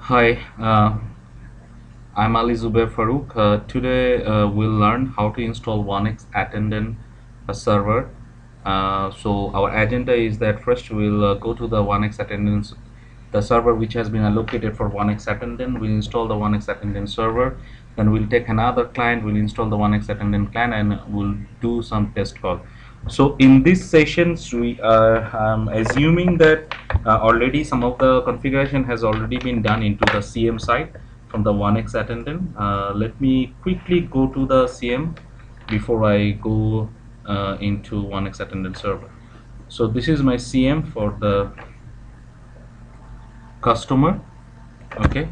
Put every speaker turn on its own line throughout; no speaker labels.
Hi, I'm Ali Zubair Farouk. Today we'll learn how to install 1xAttendent server. So our agenda is that first we'll go to the 1xAttendant, the server which has been allocated for 1xAttendant. We'll install the 1xAttendant server. Then we'll take another client, we'll install the 1xAttendant client, and we'll do some test call. So in these sessions, we are assuming that already some of the configuration has already been done into the CM side from the 1xAttendant. Let me quickly go to the CM before I go into 1xAttendant server. So this is my CM for the customer. Okay.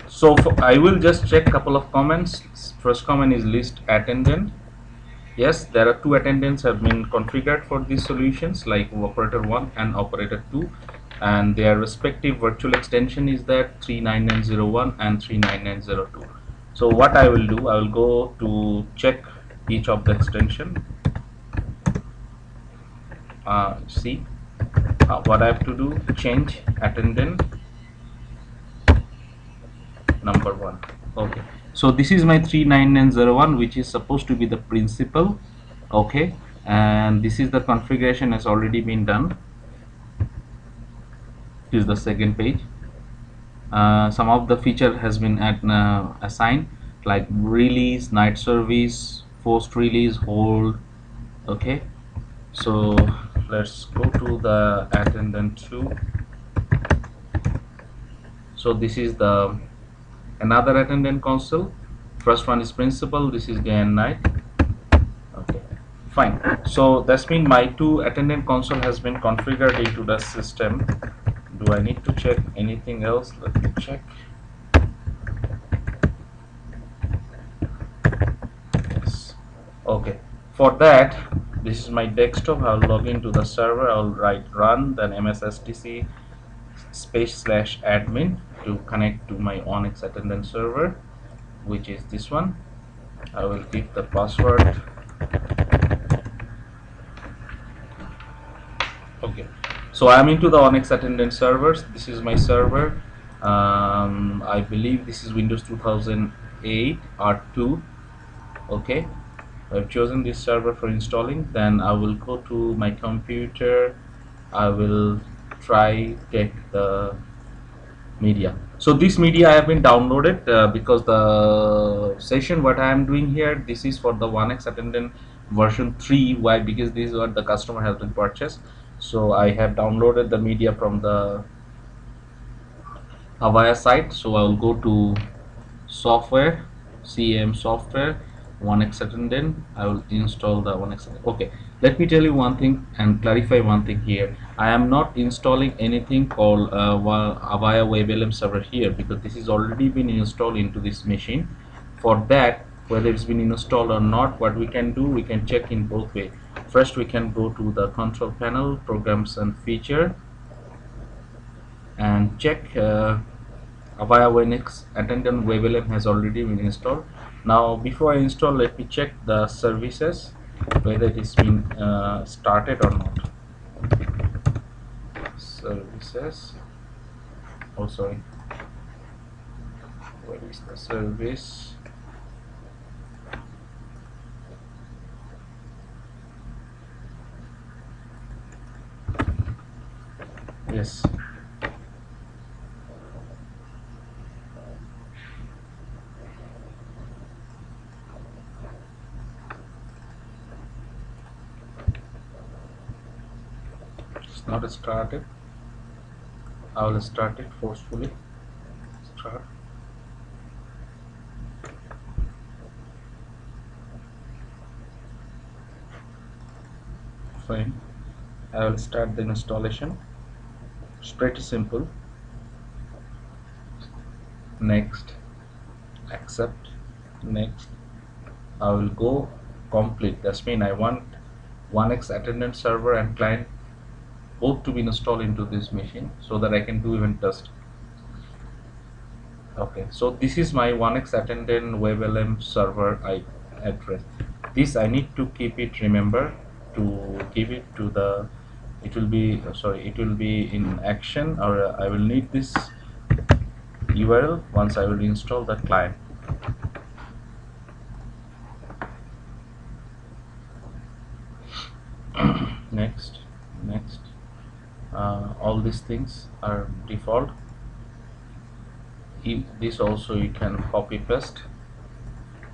So I will just check couple of comments. First comment is list attendant. Yes, there are two attendants have been configured for these solutions, like operator 1 and operator 2, and their respective virtual extension is that 39901 and 39902. So what I will do, I will go to check each of the extension. See what I have to do, change attendant number 1. Okay, so this is my 39901, which is supposed to be the principal. Okay, and this is the configuration has already been done. This is the second page. Some of the feature has been assigned, like release, night service, forced release, hold. Okay, so let's go to the attendant 2. So this is the another attendant console. First one is principal, this is day and night. Okay, fine. So that's mean my two attendant console has been configured into the system. Do I need to check anything else? Let me check. Yes. Okay, for that, this is my desktop. I'll log into the server. I'll write run, then msstc /admin to connect to my 1xAttendant server, which is this one. I will give the password. Okay, so I'm into the 1xAttendant servers. This is my server. I believe this is Windows 2008 R2. Okay, I've chosen this server for installing. Then I will go to my computer. I will try take the media. So this media I have been downloaded because the session what I am doing here, this is for the 1xAttendant version 3. Why? Because this is what the customer has been purchased. So I have downloaded the media from the Avaya site. So I will go to software, CM software, 1xAttendant. I will install the 1xAttendant. Okay, let me tell you one thing and clarify one thing here. I am not installing anything called Avaya WebLM server here, because this is already been installed into this machine. For that, whether it's been installed or not, what we can do, we can check in both way. First, we can go to the control panel, programs and feature, and check Avaya 1xAttendant WebLM has already been installed. Now before I install, let me check the services whether it is been started or not. Services, oh sorry, where is the service? Yes, it's not started. I will start it forcefully. Start. Fine. I will start the installation. It's pretty simple. Next, accept, next. I will go complete. That's mean I want 1xAttendant server and client both to be installed into this machine so that I can do even test. Okay, so this is my 1xAttendant WebLM server address. This I need to keep it, remember to give it to the it will be it will be in action, or I will need this URL once I will install the client. Next, next. All these things are default. This also you can copy paste,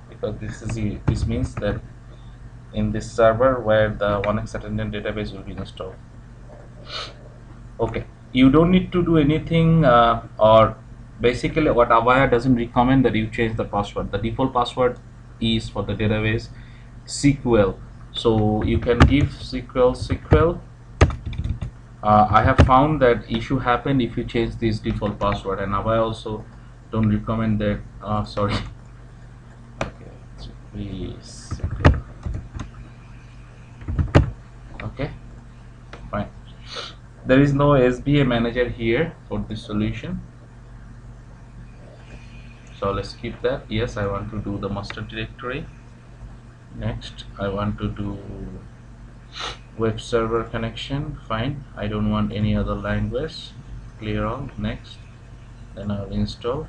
because this means that in this server where the 1xAttendant database will be installed. Okay, you don't need to do anything, or basically what Avaya doesn't recommend that you change the password. The default password is for the database SQL, so you can give SQL. I have found that issue happen if you change this default password, and Avaya also don't recommend that. Sorry. Okay, please. Okay, fine. There is no SBA manager here for this solution, so let's keep that. Yes, I want to do the master directory. Next, I want to do web server connection. Fine, I don't want any other language. Clear all. Next, then I'll install.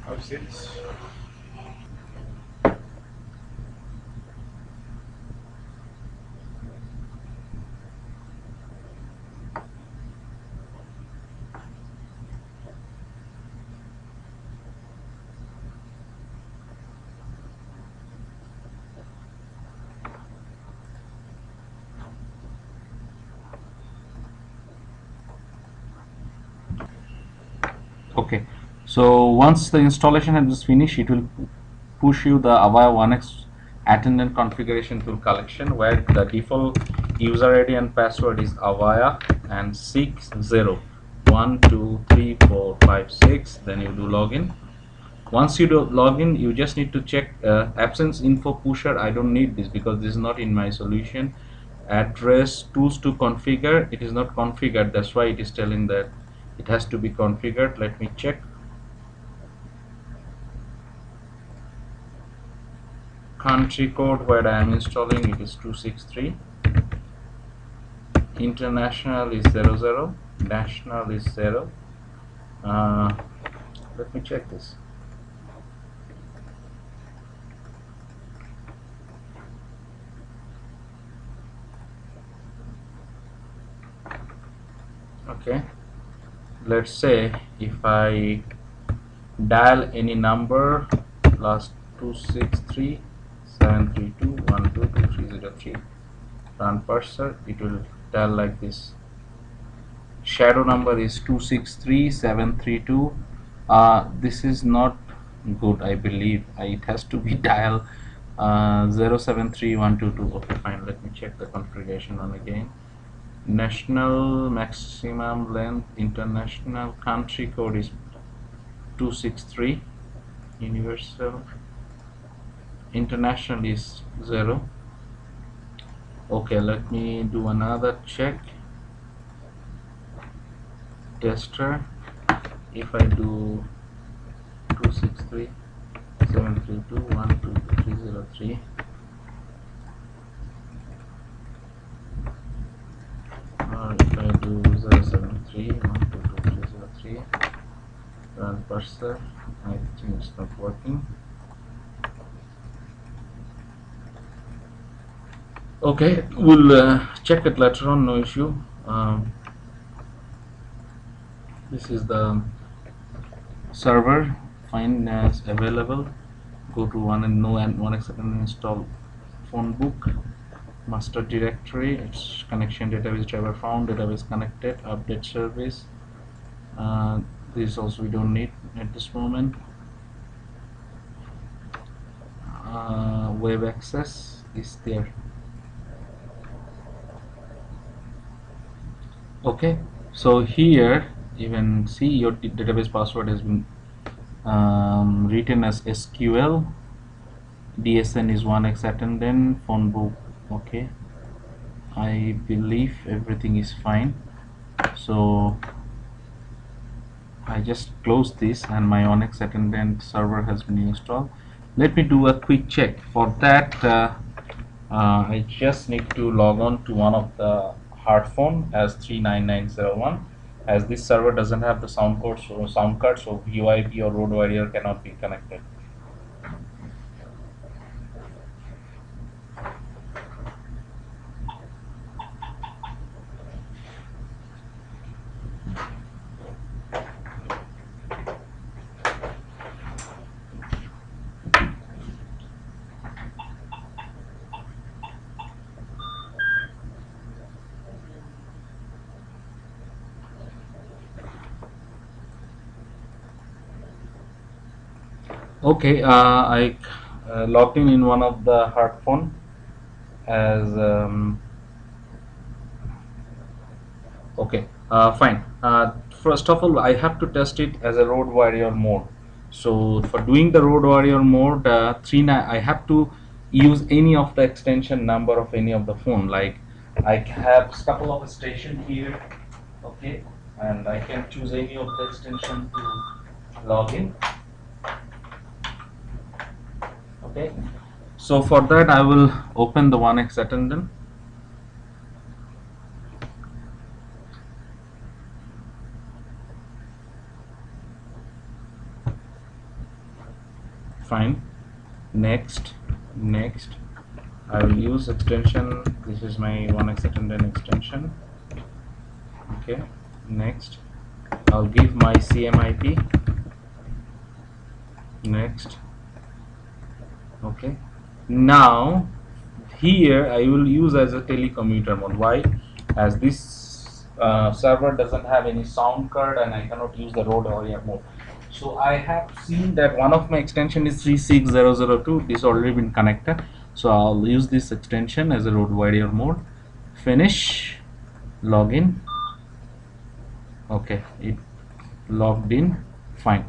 How's it? Okay, so once the installation has finished, it will push you the Avaya 1x attendant configuration tool collection, where the default user ID and password is Avaya and 60 1 2 3 4 5 6. Then you do login. Once you do login, you just need to check absence info pusher. I don't need this because this is not in my solution. Address tools to configure, it is not configured, that's why it is telling that it has to be configured. Let me check. Country code where I am installing it is 263. International is 00. National is 0. Let me check this. Okay, let's say if I dial any number plus 263 732 122 303, run cursor, it will tell like this. Shadow number is 263 732. This is not good, I believe. It has to be dial 073122. Okay, fine, let me check the configuration on again. National maximum length, international country code is 263. Universal, international is 0. Okay, let me do another check. Tester, if I do 263 732 12303, or if I do 073 122 303, run cursor, I think it's not working. Okay, we'll check it later on, no issue. This is the server, find as available, go to 1xAttendent install phone book, master directory, its connection database driver found, database connected, update service. This also we don't need at this moment. web access is there. Okay, so here you can see your database password has been written as SQL. DSN is 1xAttendent. Phone book. Okay, I believe everything is fine. So I just close this and my 1xAttendant server has been installed. Let me do a quick check. For that, I just need to log on to one of the hard phone as 39901, as this server doesn't have the sound card, so VoIP or road warrior cannot be connected. Okay, I logged in one of the hard phone as okay, fine. First of all, I have to test it as a road warrior mode. So for doing the road warrior mode, I have to use any of the extension number of any of the phone. Like I have a couple of station here, okay, and I can choose any of the extension to log in. Okay, so for that I will open the 1xAttendant. Fine. Next. I will use extension. This is my 1xAttendant extension. Okay. Next, I'll give my CMIP. Next. Okay. Now here I will use as a telecommuter mode. Why? As this server doesn't have any sound card and I cannot use the road warrior mode. So I have seen that one of my extension is 36002. This already been connected, so I'll use this extension as a road warrior mode. Finish. Login. Okay, it logged in. Fine.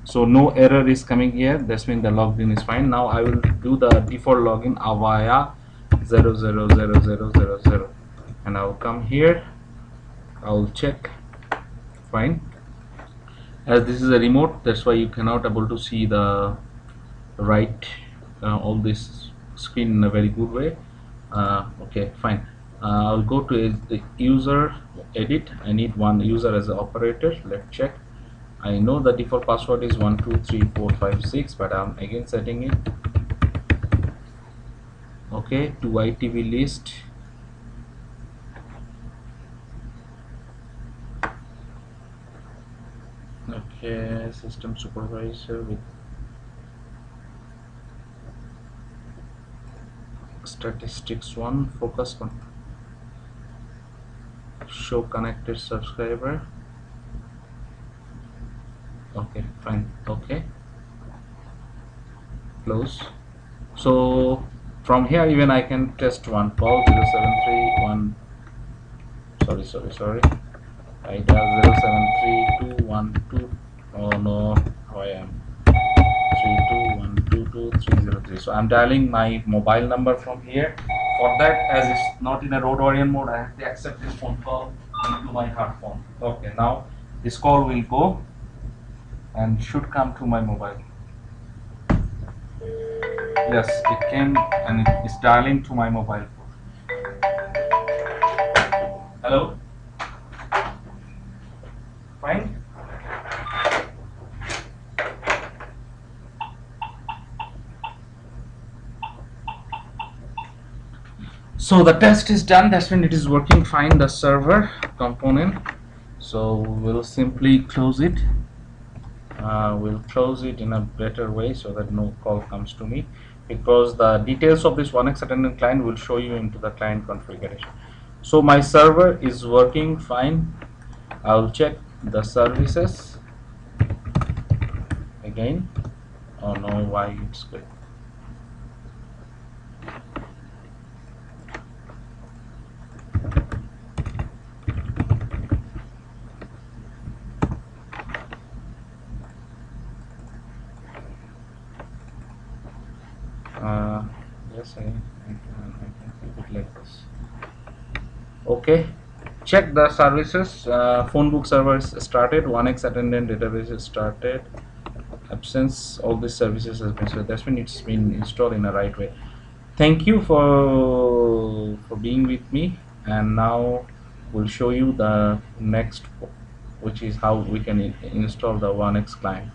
So no error is coming here. That's mean the logged in is fine. Now I will do the default login Avaya 0000000, and I'll come here. I'll check. Fine. As this is a remote, that's why you cannot able to see the right all this screen in a very good way. Okay, fine. I'll go to the user edit. I need one user as an operator. Let's check. I know the default password is 123456, but I'm again setting it. Okay, to ITV list. Okay, system supervisor with statistics 1, focus on show connected subscriber. Okay, fine. Okay, close. So from here even I can test one call 0731. Sorry. I dial 073212. Oh no, how I am 321222303. So I'm dialing my mobile number from here. For that, as it's not in a road warrior mode, I have to accept this phone call into my hard phone. Okay, now this call will go and should come to my mobile. Yes, it came and it is dialing to my mobile phone. Hello? Fine. So the test is done. That's when it is working fine, the server component. So we'll simply close it. We'll close it in a better way so that no call comes to me, because the details of this 1xAttendant client will show you into the client configuration. So my server is working fine. I'll check the services again. Oh no, why it's good. say I can keep it like this. Okay, check the services. Phone book server is started, 1x attendant database is started, absence, all these services has been, so that's when it's been installed in the right way. Thank you for being with me, and now we'll show you the next, which is how we can install the 1x client.